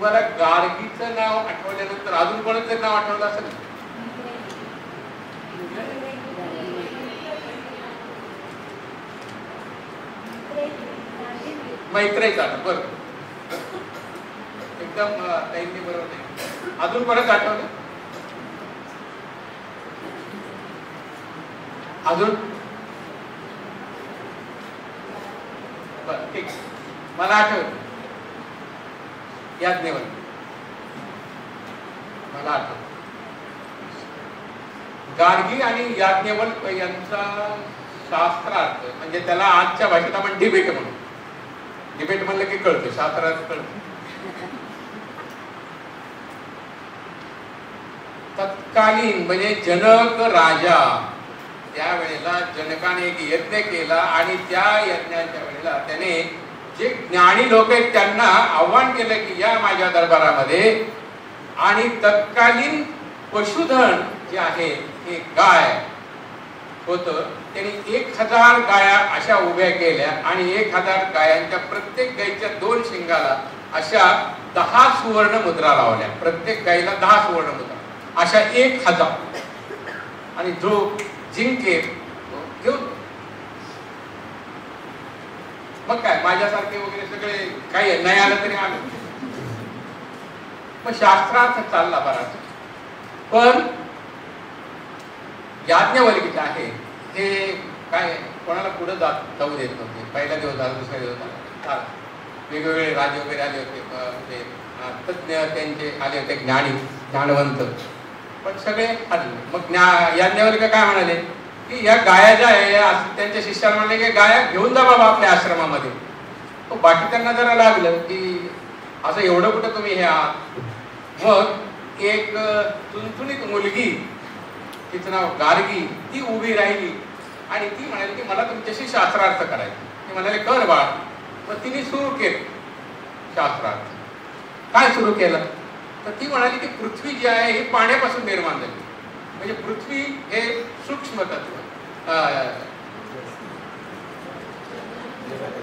तुम्हाला गार्गीचं नाव आठवल्यानंतर अजून कोणाचं नाव आठवलं असेल? मैत्रेयीचं आठवलं. बरोबर, एकदम ताईंनी बरोबर नाही. अजून कोणाचं आठवलं? अजून? बरं, ठीक. मला आठवलं याज्ञवल्क्य. मला आठवलं गार्गी आणि याज्ञवल्क्य यांचा शास्त्रार्थ, म्हणजे त्याला आजच्या भाषेत आपण डिबेट म्हणू. डिबेट म्हणलं की कळतं, शास्त्रार्थ कळतं. तत्कालीन म्हणजे जनक राजा, त्यावेळेला जनकाने एक यज्ञ केला आणि त्या यज्ञाच्या वेळेला त्याने जे ज्ञानी लोक आहेत त्यांना आव्हान केलं की या माझ्या दरबारामध्ये. आणि तत्कालीन पशुधन जे आहे हे गाय होतं, त्यांनी 1000 गाया अशा उभ्या केल्या आणि 1000 गायांच्या प्रत्येक गायीच्या 2 शिंगाला अशा 10 सुवर्ण मुद्रा लावल्या. प्रत्येक गायीला 10 सुवर्ण मुद्रा, अशा 1000. आणि जो जिंकेल घेऊन, मग काय माझ्यासारखे वगैरे सगळे काही नाही आलं तरी आलं. मग शास्त्रार्थ चालला बराच. पण याज्ञवल्क्य आहे हे काय कोणाला पुढे जाऊ देत नव्हते. पहिला दिवस झाला, दुसरा दिवस झाला, वेगवेगळे राजे वगैरे आले होते, तज्ञ त्यांचे आले होते, ज्ञानवंत, पण सगळे हरले. मग याज्ञवल्क्य काय म्हणाले की या गाया ज्या आहे, त्यांच्या शिष्याला म्हणाले की गाया घेऊन जा बाबा आपल्या आश्रमामध्ये. बाकी त्यांना जरा लागलं की असं एवढं कुठं तुम्ही हे आहात. मग एक चुनचुनीत मुलगी, तिचं नाव गार्गी, ती उभी राहिली आणि ती म्हणाली की मला तुमच्याशी शास्त्रार्थ करायचं. ते म्हणाले कर बाळ. मग तिने सुरू केलं शास्त्रार्थ. काय सुरू केलं तर ती म्हणाली की पृथ्वी जी आहे ही पाण्यापासून निर्माण झाली. म्हणजे पृथ्वी हे सूक्ष्म तत्व,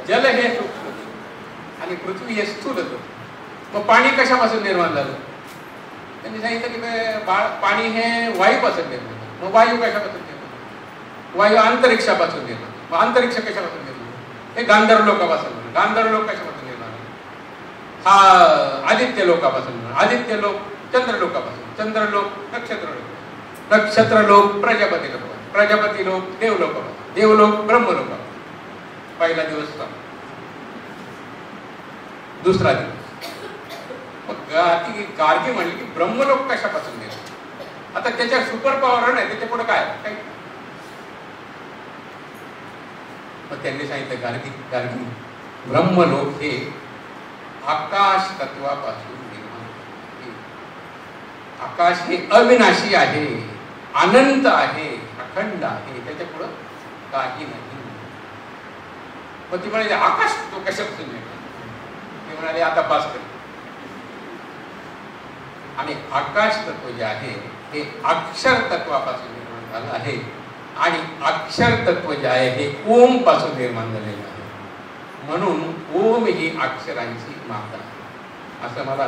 जल हे सूक्ष्म आणि पृथ्वी हे स्थूल तत्व. मग पाणी कशापासून निर्माण झालं? त्यांनी सांगितलं की पाणी हे वायूपासून निर्माण झालं. मग वायू कशापासून निर्माण? वायू अंतरिक्षापासून निर्माण. मग अंतरिक्ष कशापासून निर्माण? हे गांधर्व लोकापासून. गांधर्व लोक कशापासून निर्माण? हा आदित्य लोकापासून. आदित्य लोक चंद्रलोकापासून. चंद्रलोक नक्षत्रलोक. नक्षत्रलोक प्रजापती लोक. प्रजापती लोक देवलोकापासून. देवलोक ब्रह्मलोकापासून. पहिला दिवस संपला. दुसरा दिवस मग ती गार्गी म्हणली की ब्रह्मलोक कशापासून निर्माण? आता त्याच्या सुपर पॉवर नाही, त्याच्या पुढे काय? मग त्यांनी सांगितलं गार्गी ब्रह्मलोक हे आकाश तत्वापासून निर्माण. आकाश हे अविनाशी आहे, अनंत आहे, अखंड आहे, त्याच्या पुढे काही नाही. मग ती म्हणाली आकाश तो कशापासून निर्माण? ते म्हणाले आता पास कर. आणि आकाश तत्व जे आहे हे अक्षर तत्वापासून निर्माण झालं आहे आणि अक्षर तत्व जे आहे हे ओम पासून निर्माण झालेलं आहे. म्हणून ओम ही अक्षरांची माता असं मला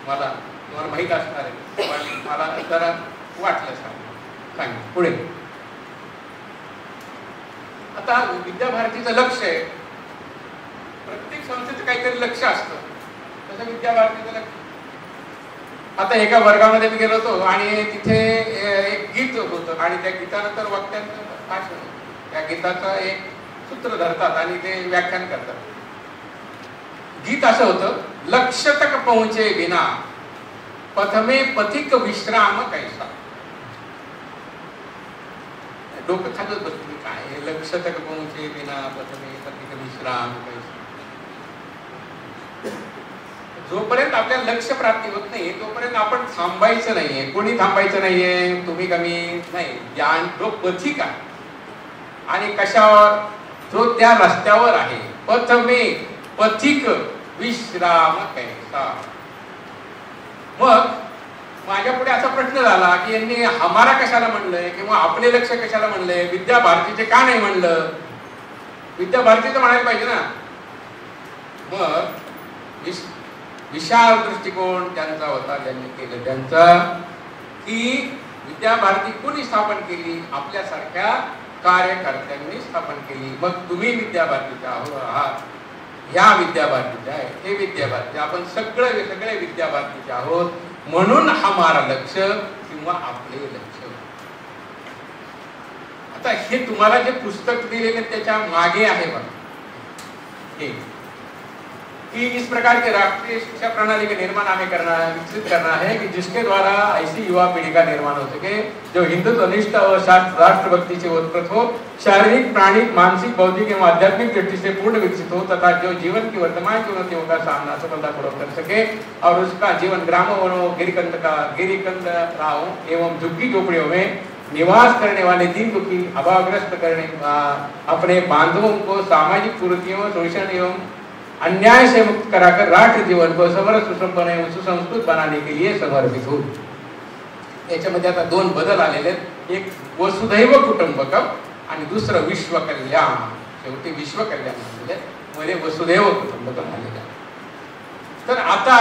तुम्हाला माहित असणार आहे, पण मला जरा वाटलं सांग पुढे. आता विद्याभारतीचं लक्ष आहे, प्रत्येक संस्थेचं काहीतरी लक्ष असतं, तसं विद्याभारतीचं लक्ष. आता एका वर्गामध्ये मी गेलो होतो आणि तिथे एक गीत होतं आणि त्या गीतानंतर वक्त्यांचं भाषण. त्या गीताचं एक सूत्र धरतात आणि ते व्याख्यान करतात. गीत असं होतं, लक्ष तक पोहोचे बिना पथमे पथिक विश्राम कैसा. डोकं खातच बसतो काय लक्ष तक पोहोचे बिना पथमे पथिक विश्राम कैसा. जोपर्यंत आपल्याला लक्ष प्राप्ती होत नाही तोपर्यंत आपण थांबायचं नाहीये. कोणी थांबायचं नाहीये, तुम्ही कमी नाही. ज्ञान जो पथिक आहे आणि कशावर, जो त्या रस्त्यावर आहे. पथमे पथिक विश्राम कैसा. मग माझ्या पुढे असा प्रश्न झाला की यांनी हमारा कशाला म्हणलंय किंवा आपले लक्ष कशाला म्हणलंय, विद्याभारतीचे का नाही म्हणलं? विद्याभारतीचं म्हणायला पाहिजे ना. मग विशाल दृष्टिकोन त्यांचा होता. त्यांनी केलं त्यांचा की विद्याभारती कोणी स्थापन केली? आपल्यासारख्या कार्यकर्त्यांनी स्थापन केली. मग तुम्ही विद्याभारतीच्या आहात, ह्या विद्याभारतीच्या आहे, हे विद्याभारती, आपण सगळे विद्याभारतीचे आहोत. म्हणून हमारा लक्ष किंवा आपले लक्ष. आता हे तुम्हाला जे पुस्तक दिलेले त्याच्या मागे आहे बघा, हे कि इस प्रकार के राष्ट्रीय शिक्षा प्रणाली के निर्माण हमें करना है, विकसित करना है कि जिसके द्वारा ऐसी युवा पीढ़ी का निर्माण हो सके जो हिंदुत्व निष्ठ और राष्ट्रभक्ति से उत्पन्न हो, शारीरिक, प्राणिक, मानसिक, बौद्धिक एवं आध्यात्मिक दृष्टि से पूर्ण विकसित हो तथा जो जीवन की वर्तमान चुनौतियों का सामना सफलतापूर्वक कर सके और उसका जीवन ग्रामों, गिरिकंदराओं एवं झुग्गी झोपड़ियों में निवास करने वाले दीन दुखी अभावग्रस्त करने अपने बांधवों को सामाजिक कुरीतियों, शोषण एवं अन्याय से मुक्त कराकर राष्ट्र जीवन को समर सुसंपन्न सुसंस्कृत बनाने के लिए समर्पित हो. याच्यामध्ये आता दोन बदल आलेले आहेत. एक वसुधैव कुटुंबकम आणि दुसरं विश्व कल्याण. शेवटी विश्व कल्याण म्हणजे मध्ये वसुधैव कुटुंबकम आलेलं. तर आता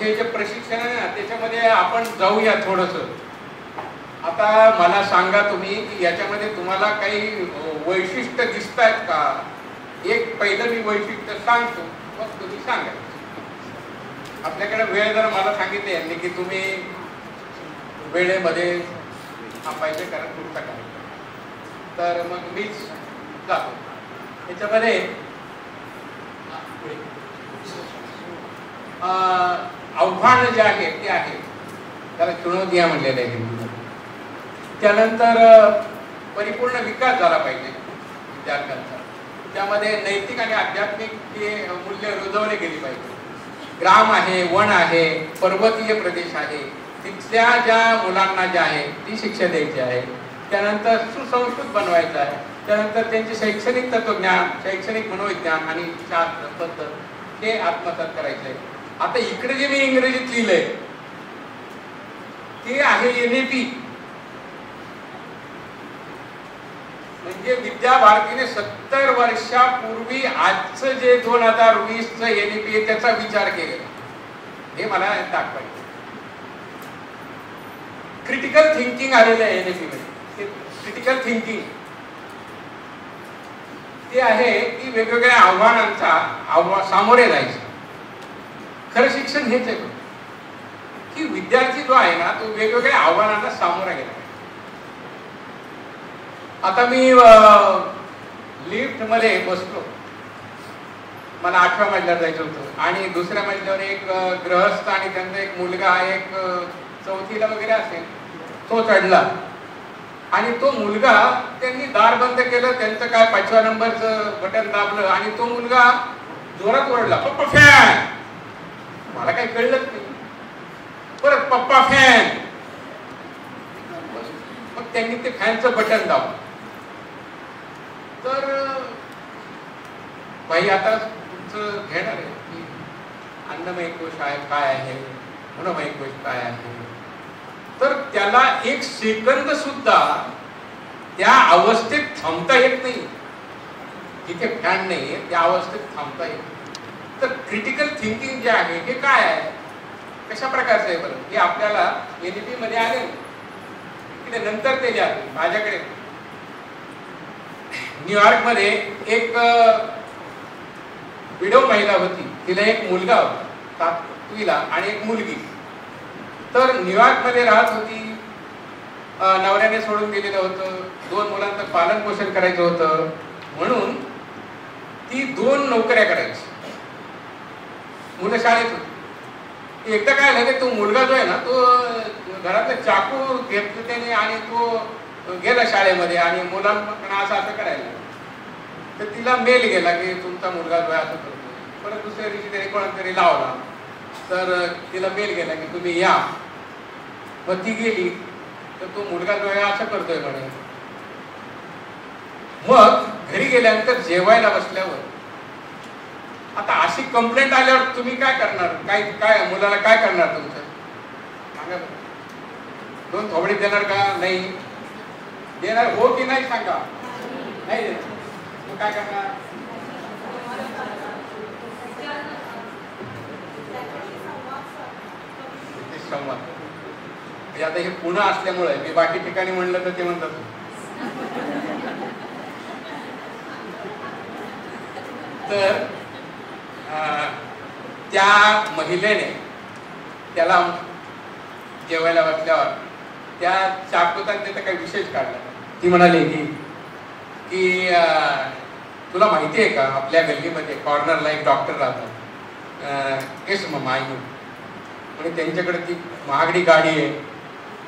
हे जे प्रशिक्षण आहे ना त्याच्यामध्ये आपण जाऊया थोडस. आता मला सांगा तुम्ही की याच्यामध्ये तुम्हाला काही वैशिष्ट्य दिसत आहेत का? एक पहिलं मी वैशिष्ट्य सांगतो, मग तुम्ही सांगा. आपल्याकडे वेळ जर मला सांगितले यांनी की तुम्ही वेळेमध्ये थांबायचे कारण पुढचा काय, तर मग मीच जातो. त्याच्यामध्ये आव्हान जे आहे ते आहे, त्याला चुनौतिया म्हणलेलं आहे हिंदूमध्ये. त्यानंतर परिपूर्ण विकास झाला पाहिजे विद्यार्थ्यांचा. त्यामध्ये नैतिक आणि आध्यात्मिक मूल्य रुजवले गेली पाहिजे. ग्राम आहे, वन आहे, पर्वतीय प्रदेश आहे, तिथल्या ज्या मुलांना जे आहे ती शिक्षा द्यायची आहे. त्यानंतर सुसंस्कृत बनवायचं आहे. त्यानंतर त्यांचे शैक्षणिक तत्वज्ञान, शैक्षणिक मनोविज्ञान आणि शास्त्र पद्धत हे आत्मसात करायचे आहे. आता इकडे जे मी इंग्रजीत लिहिलंय ते आहे NAP. म्हणजे विद्याभारतीने 70 वर्षापूर्वी आजचं जे 2020चं NAP आहे त्याचा विचार केलेला. हे मला दाखवायचं. क्रिटिकल थिंकिंग आलेलं आहे NAP मध्ये. क्रिटिकल थिंकिंग ते आहे की वेगवेगळ्या आव्हानांचा सामोरे जायचं. खरं शिक्षण हेच आहे की विद्यार्थी जो आहे ना तो वेगवेगळ्या आव्हानांना सामोरा गेला. आता मी लिफ्ट मध्ये बसलो, मला 8व्या मजल्यावर जायचं होतं आणि दुसऱ्या मजल्यावर एक गृहस्थ आणि त्यांचा एक मुलगा, एक 4थीला वगैरे असेल, तो चढला आणि तो मुलगा त्यांनी दार बंद केलं, त्यांचं काय 5व्या नंबरचं बटन दाबलं आणि तो मुलगा जोरात ओरडला, पप्पा फॅन. मला काही कळलंच नाही. परत पप्पा फॅन. मग त्यांनी ते फॅनचं बटन दाबलं. तर भाई आता तुमचं घेणार आहे की अन्नमय कोश आहे काय आहे, मनोमय कोश काय आहे. तर त्याला 1 सेकंद सुद्धा त्या अवस्थेत थांबता येत नाही. जिथे फॅन नाही त्या अवस्थेत थांबता येत. तर क्रिटिकल थिंकिंग जे आहे हे काय आहे, कशा प्रकारचं आहे बरं, हे आपल्याला NAP मध्ये आले. नंतर ते द्या माझ्याकडे. न्यूयॉर्क मध्ये एक विडो महिला होती, तिला एक मुलगा होता 7वीला आणि एक मुलगी. तर न्यूयॉर्क मध्ये राहत होती. नवऱ्याने सोडून गेलेलं होतं. 2 मुलांचं पालन पोषण करायचं होतं म्हणून ती 2 नोकऱ्या करायची. मुलं शाळेत होती. एकदा काय झालं, तो मुलगा जो आहे ना तो घरातले चाकू घेतले त्याने आणि तो गेला शाळेमध्ये आणि मुलांना असं करायला. तर तिला मेल गेला की तुमचा मुलगा जो आहे असं करतो. परत दुसऱ्या दिवशी त्याने कोणातरी लावला तर तिला मेल गेला की तुम्ही या. मग ती गेली तर तो मुलगा जो आहे असं करतोय म्हणे. मग घरी गेल्यानंतर जेवायला बसल्यावर आता अशी कंप्लेंट आल्यावर तुम्ही काय करणार? काय मुलाला काय करणार तुमचं सांगा. 2 थोबडी देणार का? नाही देणार. हो की नाही सांगा. नाही देणार. मग काय करणार? संवाद. म्हणजे आता हे पुणे असल्यामुळे मी बाकी ठिकाणी म्हणलं तर ते म्हणतात तर त्या महिलेने त्याला जेवायला बसल्यावर त्या चाकूतांनी तर काही विशेष काढला. ती म्हणाली की तुला माहिती आहे का आपल्या गल्लीमध्ये कॉर्नरला एक डॉक्टर राहतात येस मग आई म्हणजे त्यांच्याकडे ती महागडी गाडी आहे.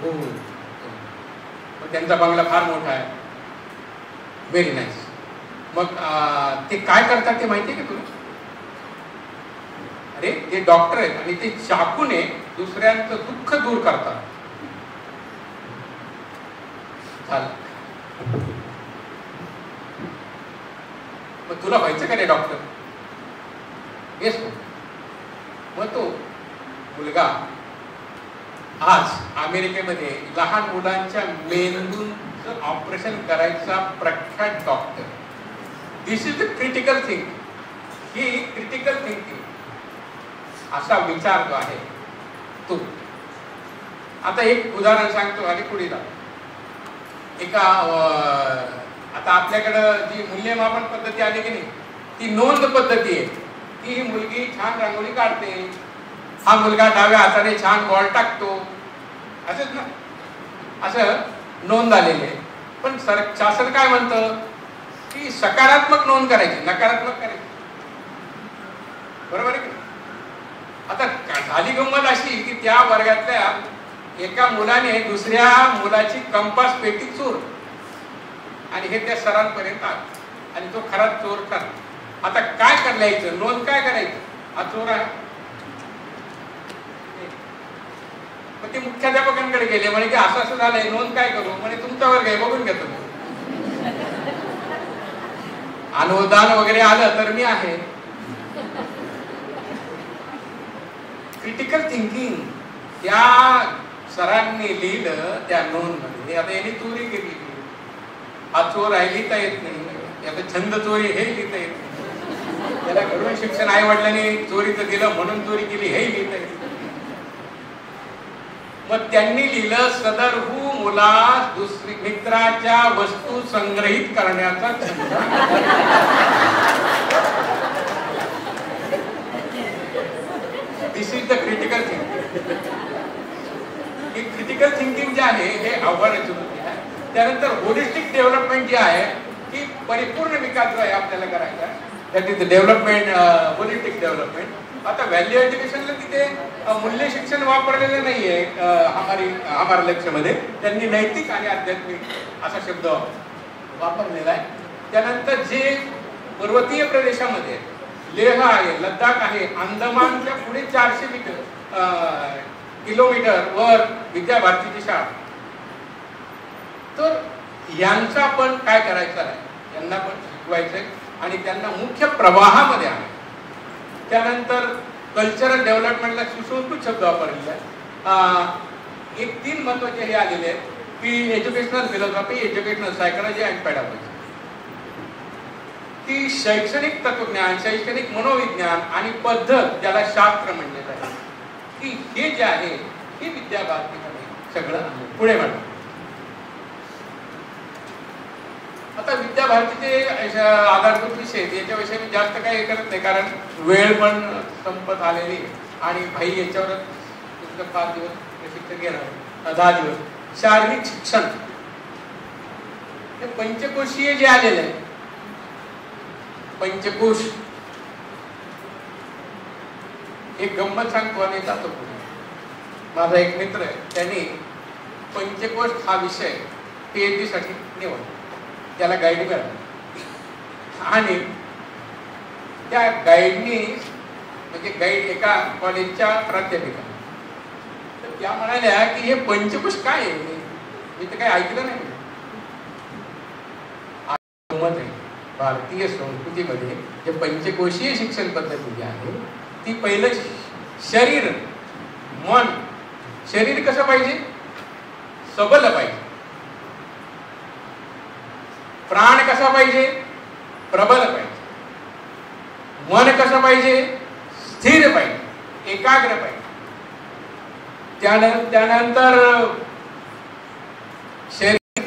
हो मग त्यांचा बंगला फार मोठा आहे. Very nice. मग ते काय करतात ते माहिती आहे का तुला? अरे ते डॉक्टर आहेत आणि ते चाकूने दुसऱ्यांचं दुःख दूर करतात. मग तुला व्हायचं का रे डॉक्टर? येस. मग तो मुलगा आज अमेरिकेमध्ये लहान मुलांच्या मेंदूचं ऑपरेशन करायचा प्रख्यात doctor. This is the critical thinking. ही क्रिटिकल थिंकिंग असा विचार जो आहे तो. आता एक उदाहरण सांगतो आणि पुढे जा. एका आता आपल्याकडं जी मूल्यमापन पद्धती आली की नाही ती नोंद पद्धती आहे. की ही मुलगी छान रांगोळी काढते, हा मुलगा डाव्या हाताने छान बॉल टाकतो, असंच ना, असं नोंद आलेली आहे. पण शासन काय म्हणतं की सकारात्मक नोंद करायची, नकारात्मक करायची. बरोबर आहे की? आता झाली गंमत अशी की त्या वर्गातल्या एका मुलाने दुसऱ्या मुलाची कंपास पेटी चोर आणि हे त्या सरांपर्यंत आलं आणि तो खरा चोर ठरला. आता काय करायचं? नोंद काय करायचं? हा चोर आहे. मग ते मुख्याध्यापकांकडे गेले म्हणे की असं असं झालंय, नोंद काय करू? म्हणे तुमचा वर्ग आहे बघून घ्या तुम्ही. अनुदान वगैरे आलं तर मी आहे. क्रिटिकल थिंकिंग त्या सरांनी लिहिलं त्या नोंद मध्ये. आता यांनी चोरी केली, हा चोर आहे लिहिता येत नाही, आता छंद चोरी हे लिहिता येत नाही, त्याला घडून शिक्षण आई वडिलांनी चोरीचं दिलं म्हणून चोरी केली हे लिहिता येत नाही. मग त्यांनी लिहिलं सदरहू मुलास दुसरी मित्राच्या वस्तू संग्रहित करण्याचा छंद. This is the critical thinking. ही क्रिटिकल थिंकिंग जे आहे हे आव्हानाची गोष्ट आहे. त्यानंतर होलिस्टिक डेव्हलपमेंट जे आहे की परिपूर्ण विकास जो आहे आपल्याला करायचा, that is the development, holistic development. आता व्हॅल्यू एज्युकेशनला तिथे मूल्य शिक्षण वापरलेलं नाहीये हमारा लक्ष्यमध्ये. त्यांनी नैतिक आणि आध्यात्मिक असा शब्द वापरलेला आहे. त्यानंतर जे पर्वतीय प्रदेशामध्ये लेह आहे, लद्दाख आहे, अंदमानच्या पुढे 400 किलोमीटर वर विद्याभारतीची शाळा. तर यांचा पण काय करायचं आहे, यांना पण शिकवायचंय आणि त्यांना मुख्य प्रवाहामध्ये आणायचं. त्यानंतर कल्चरल डेव्हलपमेंटला सुसंस्कृत शब्द वापरलेला आहे. एक 3 महत्वाचे हे आलेले आहेत की educational philosophy, educational psychology and pedagogy. ती शैक्षणिक तत्वज्ञान, शैक्षणिक मनोविज्ञान आणि पद्धत ज्याला शास्त्र म्हणलेलं आहे की हे जे आहे हे विद्याभारतीमध्ये सगळं पुढे मांडलं. आता विद्याभारतीचे आधारभूत विषय याच्याविषयी मी जास्त काही करत नाही कारण वेळ पण संपत आलेली आणि भाई याच्यावरच पुस्तक 5 दिवस प्रशिक्षण घेणार, 10 दिवस. शारीरिक शिक्षण हे पंचकोशीय जे आलेलं आहे, पंचकोश, एक गंमत सांगतो आणि जातो पुढे. माझा एक मित्र आहे, त्यांनी पंचकोश हा विषय PhD साठी निवडला. त्याला गाईड मिळाला आणि त्या गाईडनी म्हणजे गाईड एका कॉलेजच्या प्राध्यापिका, तर त्या म्हणाल्या की हे पंचकोश काय आहे, मी तर काही ऐकलं नाही. गंमत आहे, भारतीय संस्कृतीमध्ये जे पंचकोशीय शिक्षण पद्धती जी आहे ती पहिलं शरीर, मन. शरीर कसं पाहिजे? सबल पाहिजे. प्राण कसा पाहिजे? प्रबल पाहिजे. मन कसं पाहिजे? स्थिर पाहिजे, एकाग्र पाहिजे. त्यानंतर शरीर,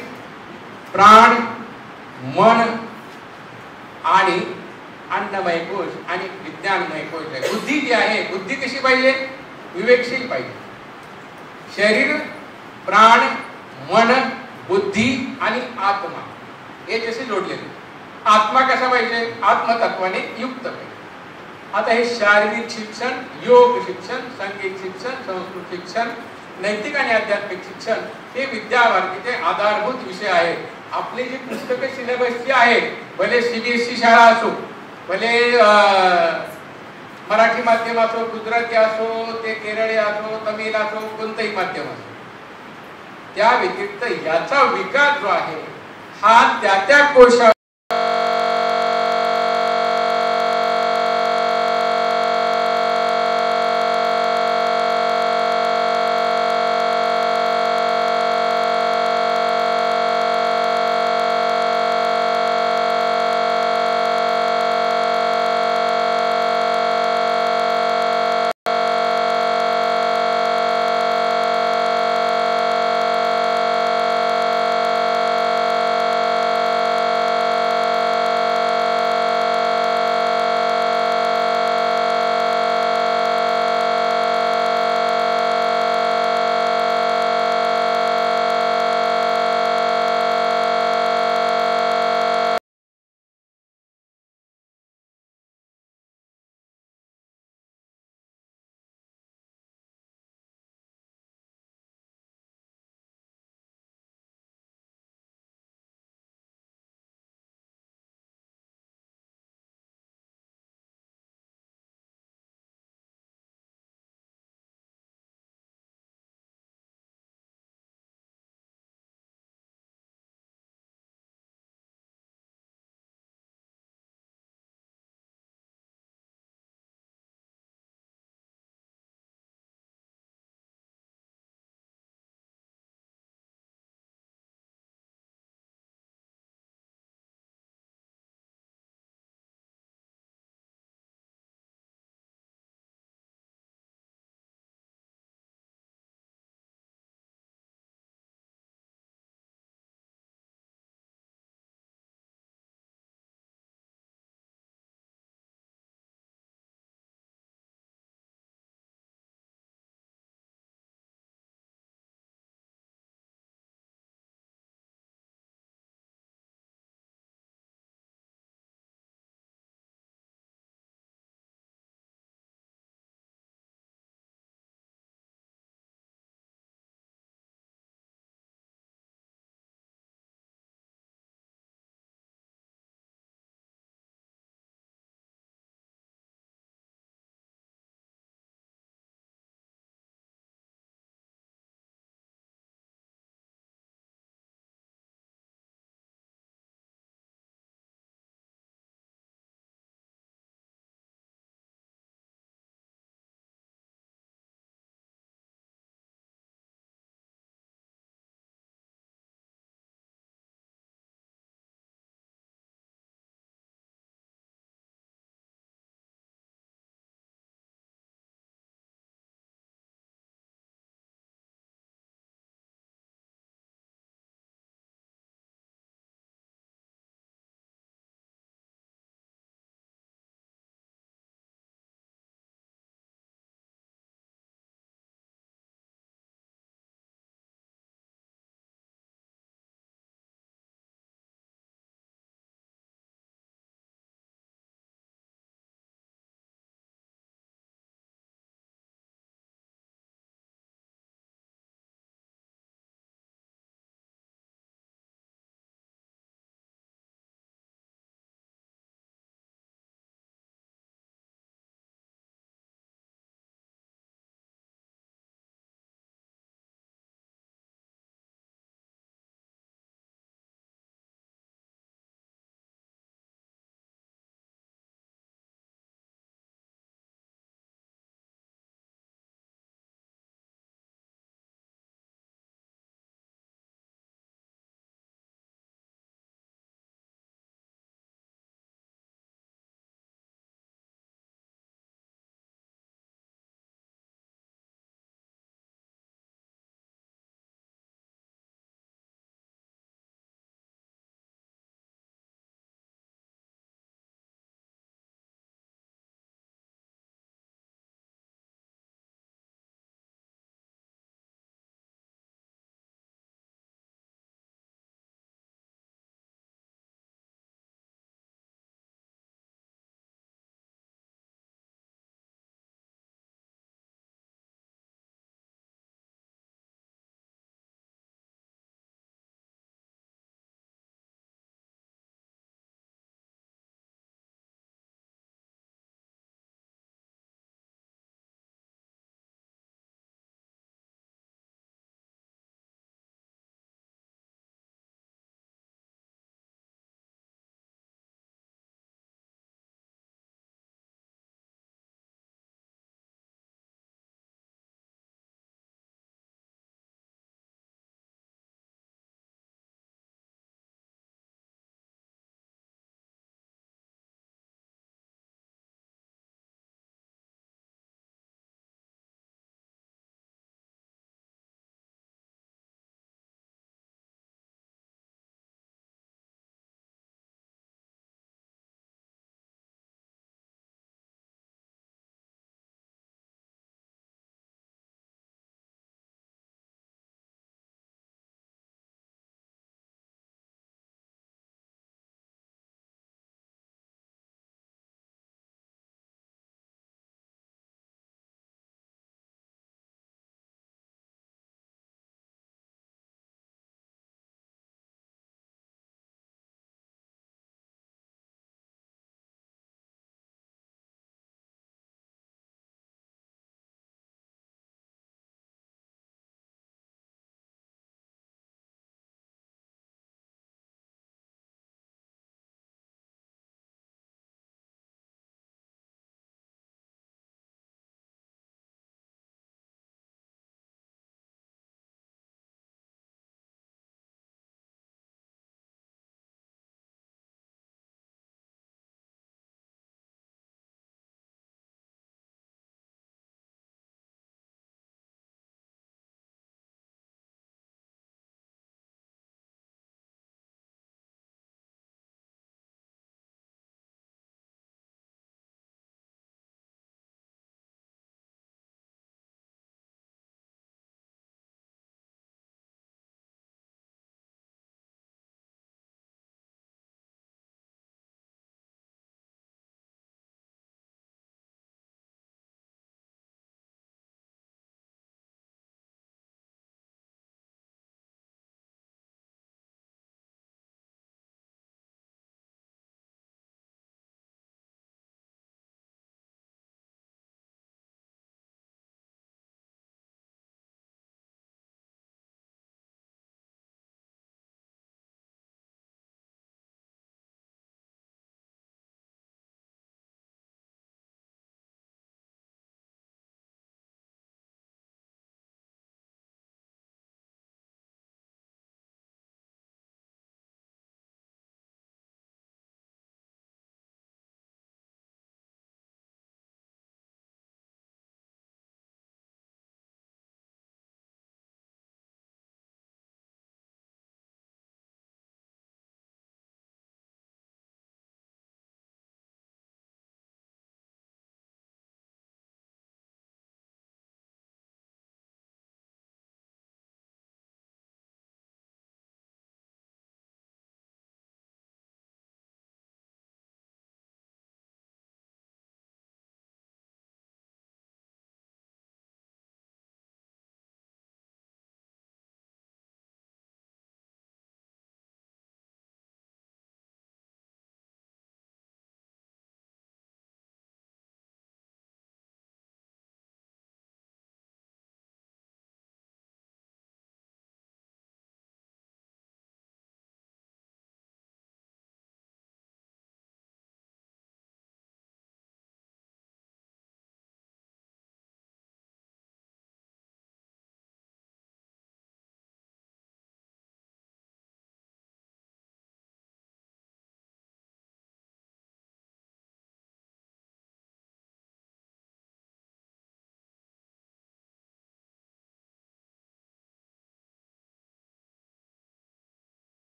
प्राण, मन आणि अन्नमय कोश आणि विज्ञानमय कोश आहे. बुद्धी जी आहे, बुद्धी कशी पाहिजे? विवेकशील पाहिजे. शरीर, प्राण, मन, बुद्धी आणि आत्मा हे जसे जोडलेले. आत्मा कसा पाहिजे? आत्मतत्वाने युक्त पाहिजे. आता हे शारीरिक शिक्षण, योग शिक्षण, संगीत शिक्षण, संस्कृत शिक्षण, नैतिक आणि आध्यात्मिक शिक्षण हे विद्याभारतीचे आधारभूत विषय आहेत. आपली जी पुस्तकं सिलेबसची आहेत, भले CBSE शाळा असो, भले मराठी माध्यम असो, गुजराती असो, ते केरळी असो, तमिळ असो, कोणतंही माध्यम असो, त्या व्यतिरिक्त याचा विकास जो आहे हा त्या कोशा